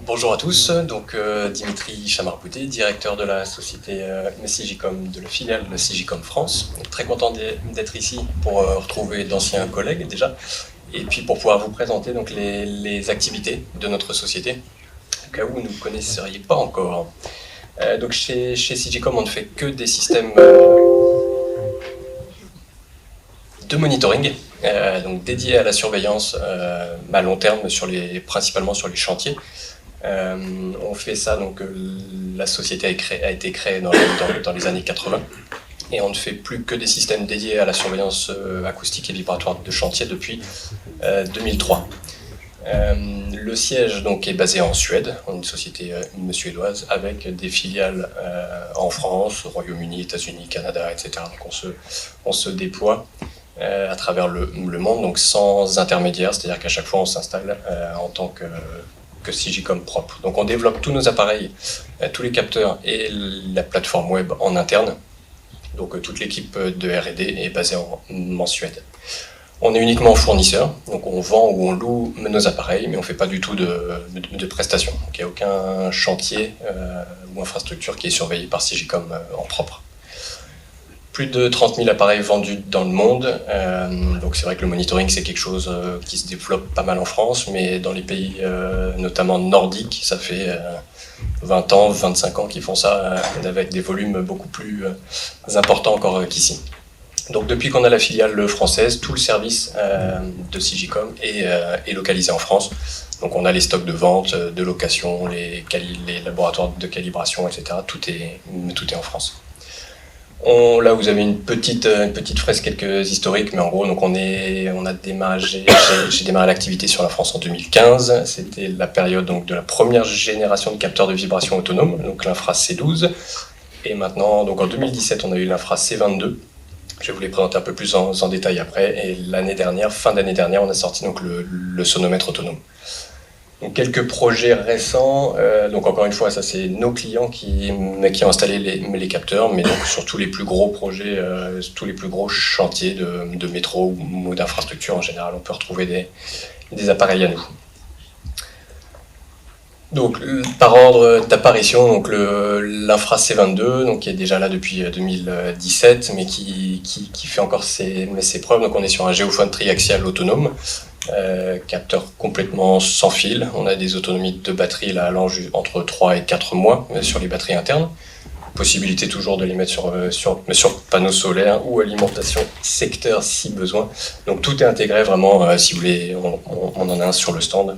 Bonjour à tous, donc Dimitri Chamarboudet, directeur de la société Sigicom, de la filiale de Sigicom France. Très content d'être ici pour retrouver d'anciens collègues déjà, et puis pour pouvoir vous présenter donc les activités de notre société, au cas où vous ne vous connaisseriez pas encore. Donc chez Sigicom, on ne fait que des systèmes de monitoring, donc dédiés à la surveillance à long terme, principalement sur les chantiers. On fait ça, donc la société a été créée dans les années 80 et on ne fait plus que des systèmes dédiés à la surveillance acoustique et vibratoire de chantier depuis 2003. Le siège donc est basé en Suède, une société suédoise avec des filiales en France, au Royaume-Uni, États-Unis, Canada, etc. Donc on se déploie à travers le monde, donc sans intermédiaire, c'est-à-dire qu'à chaque fois on s'installe en tant que Sigicom propre. Donc on développe tous nos appareils, tous les capteurs et la plateforme web en interne. Donc toute l'équipe de R&D est basée en Suède. On est uniquement fournisseur, donc on vend ou on loue nos appareils, mais on ne fait pas du tout de prestations. Donc il n'y a aucun chantier ou infrastructure qui est surveillé par Sigicom en propre. Plus de 30 000 appareils vendus dans le monde, donc c'est vrai que le monitoring c'est quelque chose qui se développe pas mal en France, mais dans les pays notamment nordiques, ça fait 20 ans, 25 ans qu'ils font ça avec des volumes beaucoup plus importants encore qu'ici. Donc depuis qu'on a la filiale française, tout le service de Sigicom est localisé en France. Donc on a les stocks de vente, de location, les laboratoires de calibration, etc. Tout est en France. Là, vous avez une petite fresque, quelques historiques, mais en gros, donc j'ai démarré l'activité sur la France en 2015. C'était la période donc de la première génération de capteurs de vibration autonomes, donc l'infra C12. Et maintenant, donc en 2017, on a eu l'infra C22. Je vais vous les présenter un peu plus en détail après. Et fin d'année dernière, on a sorti donc le sonomètre autonome. Donc, quelques projets récents, donc encore une fois, ça c'est nos clients qui ont installé les capteurs, mais donc sur tous les plus gros projets, tous les plus gros chantiers de métro ou d'infrastructure en général, on peut retrouver des appareils à nous. Donc par ordre d'apparition, donc l'infra C22, donc qui est déjà là depuis 2017, mais qui fait encore ses preuves. Donc on est sur un géophone triaxial autonome. Capteur complètement sans fil. On a des autonomies de batterie là, allant entre 3 et 4 mois sur les batteries internes. Possibilité toujours de les mettre sur panneaux solaires ou alimentation secteur si besoin. Donc tout est intégré vraiment, si vous voulez, on en a un sur le stand.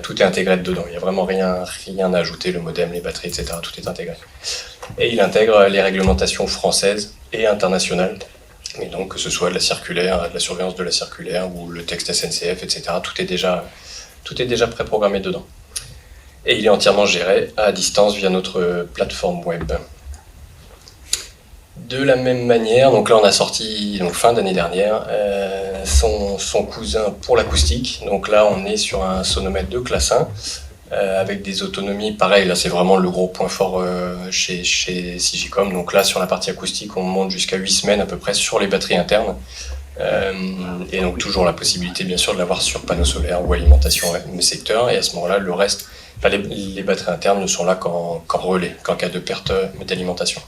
Tout est intégré dedans, il n'y a vraiment rien à ajouter, le modem, les batteries, etc. Tout est intégré. Et il intègre les réglementations françaises et internationales. Et donc, que ce soit de la circulaire, de la surveillance de la circulaire ou le texte SNCF, etc., tout est déjà préprogrammé dedans. Et il est entièrement géré à distance via notre plateforme web. De la même manière, donc là on a sorti fin d'année dernière son cousin pour l'acoustique. Donc là on est sur un sonomètre de classe 1. Avec des autonomies, pareil, là c'est vraiment le gros point fort chez Sigicom. Donc là sur la partie acoustique, on monte jusqu'à 8 semaines à peu près sur les batteries internes. Et donc toujours la possibilité bien sûr de l'avoir sur panneaux solaires ou alimentation secteur. Et à ce moment-là, le reste, les batteries internes ne sont là qu'en relais, qu'en cas de perte d'alimentation.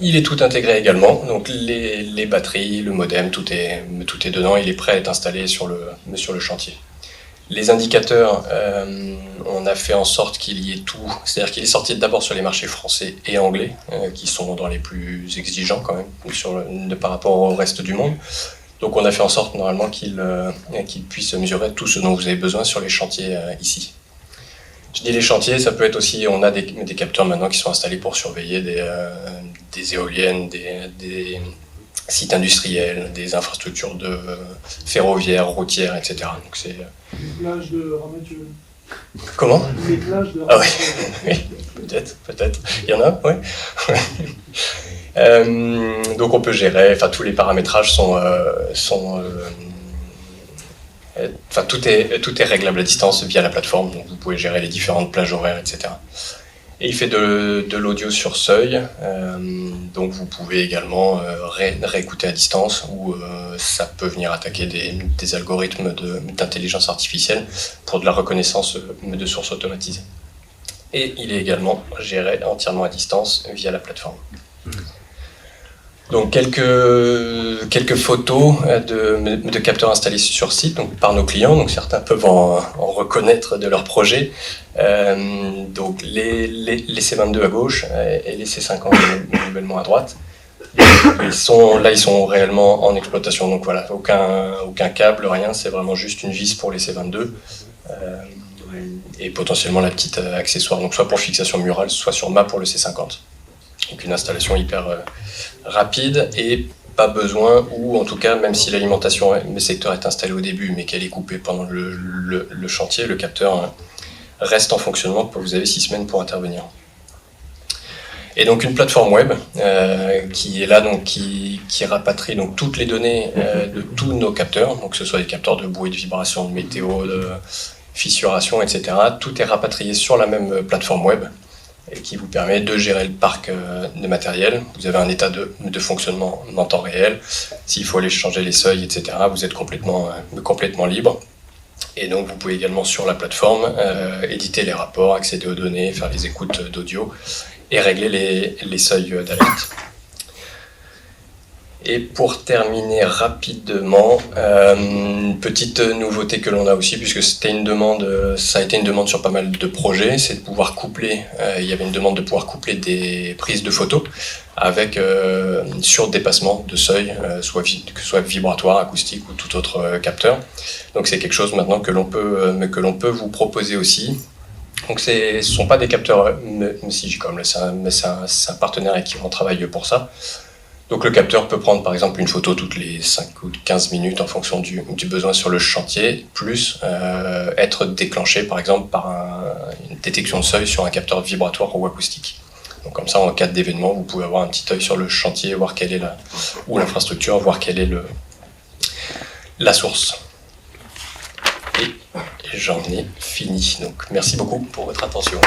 Il est tout intégré également, donc les batteries, le modem, tout est dedans, il est prêt à être installé sur le chantier. Les indicateurs, on a fait en sorte qu'il y ait tout, c'est-à-dire qu'il est sorti d'abord sur les marchés français et anglais, qui sont dans les plus exigeants quand même, par rapport au reste du monde. Donc on a fait en sorte normalement qu'il puisse mesurer tout ce dont vous avez besoin sur les chantiers ici. Je dis les chantiers, ça peut être aussi, on a des capteurs maintenant qui sont installés pour surveiller des éoliennes, des sites industriels, des infrastructures ferroviaires, routières, etc. Donc c'est les plages de Ramatueux. Comment? Les plages de Ah oui, peut-être. Il y en a, oui. Donc on peut gérer, enfin tous les paramétrages tout est réglable à distance via la plateforme, donc vous pouvez gérer les différentes plages horaires, etc. Et il fait de l'audio sur seuil, donc vous pouvez également réécouter à distance, ou ça peut venir attaquer des algorithmes d'intelligence artificielle pour de la reconnaissance de sources automatisées. Et il est également géré entièrement à distance via la plateforme. Donc quelques photos de capteurs installés sur site, donc par nos clients, donc certains peuvent en reconnaître de leur projet. Donc les C22 à gauche et les C50 nouvellement à droite. Ils sont réellement en exploitation, donc voilà, aucun câble, rien, c'est vraiment juste une vis pour les C22 et potentiellement la petite accessoire, donc soit pour fixation murale, soit sur mât pour le C50. Donc une installation hyper rapide et pas besoin, ou en tout cas, même si l'alimentation mes secteurs est installée au début, mais qu'elle est coupée pendant le chantier, le capteur reste en fonctionnement, vous avez 6 semaines pour intervenir. Et donc une plateforme web qui est là, donc qui rapatrie donc toutes les données de tous nos capteurs, donc que ce soit des capteurs de bruit, de vibration, de météo, de fissuration, etc. Tout est rapatrié sur la même plateforme web et qui vous permet de gérer le parc de matériel. Vous avez un état de fonctionnement en temps réel. S'il faut aller changer les seuils, etc., vous êtes complètement libre. Et donc vous pouvez également sur la plateforme éditer les rapports, accéder aux données, faire les écoutes d'audio et régler les seuils d'alerte. Et pour terminer rapidement, une petite nouveauté que l'on a aussi, puisque ça a été une demande sur pas mal de projets, c'est de pouvoir coupler, il y avait une demande de pouvoir coupler des prises de photos avec surdépassement de seuil, que ce soit vibratoire, acoustique ou tout autre capteur. Donc c'est quelque chose maintenant que l'on peut vous proposer aussi. Donc ce ne sont pas des capteurs Musicom, mais c'est un partenaire avec qui on travaille pour ça. Donc le capteur peut prendre par exemple une photo toutes les 5 ou 15 minutes en fonction du besoin sur le chantier, plus être déclenché par exemple par une détection de seuil sur un capteur vibratoire ou acoustique. Donc comme ça, en cas d'événement, vous pouvez avoir un petit œil sur le chantier, voir quelle est ou l'infrastructure, voir quelle est la source. Et j'en ai fini. Donc merci beaucoup pour votre attention.